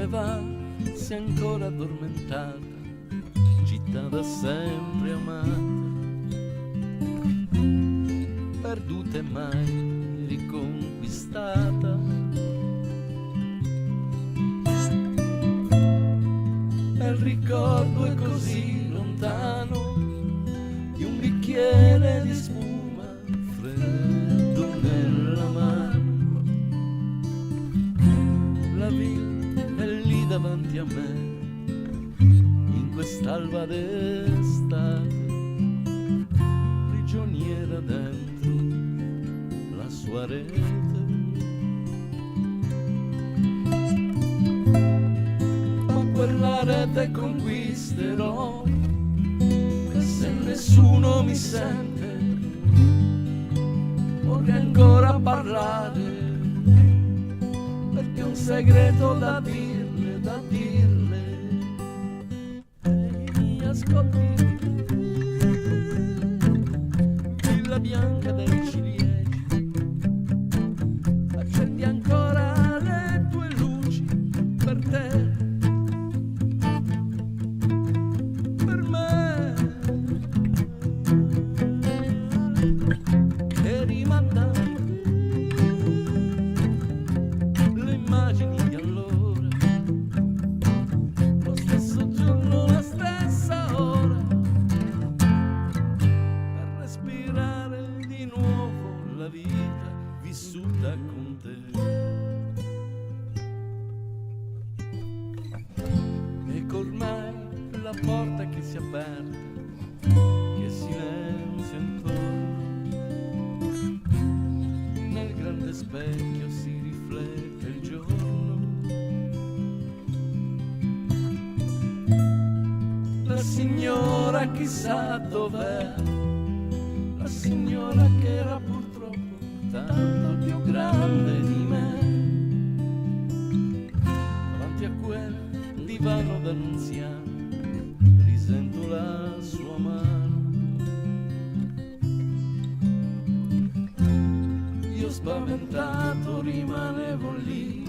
come va? Sei ancora addormentata, città da sempre amata, perduta e mai riconquistata. E il ricordo è così lontano di un bicchiere di spuma freddo nella mano. La vita è lì davanti a me in quest'alba d'estate, prigioniera dentro la sua rete. Ma quella rete conquisterò, e se nessuno mi sente vorrei ancora parlare, perché è un segreto da dirle, da dirle. Ehi, mi ascolti? Villa bianca dei ciliegi, accendi ancora le tue luci per te, per me, e rimandami le immagini di allora, lo stesso giorno, la stessa ora, per respirare di nuovo la vita vissuta con te. Ecco ormai la porta che si è aperta, che silenzio intorno, nel grande specchio si riflette il giorno. La signora chissà dov'è, la signora che era purtroppo tanto più grande di me. Davanti a quel divano d'annunziano risento la sua mano. Io spaventato rimanevo lì,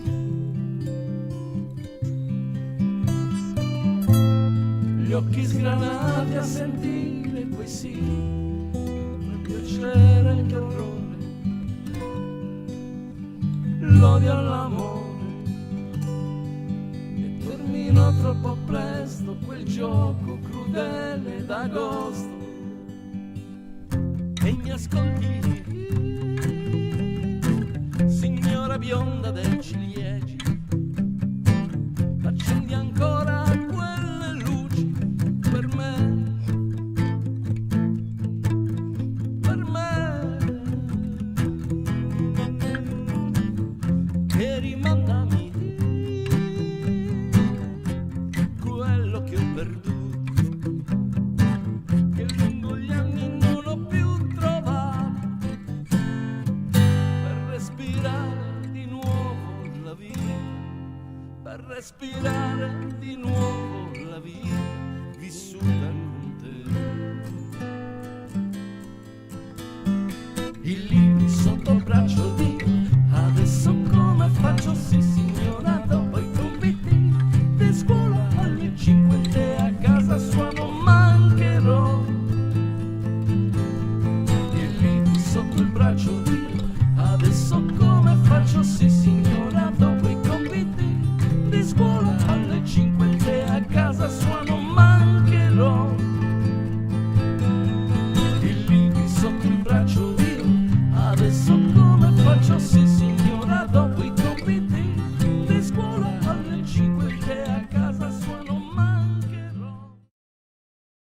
gli occhi sgranati a sentire quei sì, il piacere e il terrore, l'odio all'amore. E terminò troppo presto quel gioco crudele d'agosto. E mi ascolti, signora bionda dei ciliegi, accendi ancora quelle luci per me, per me, e rimandami quello che ho perduto, che lungo gli anni non ho più trovato, per respirare di nuovo la vita, per respirare di nuovo la vita vissuta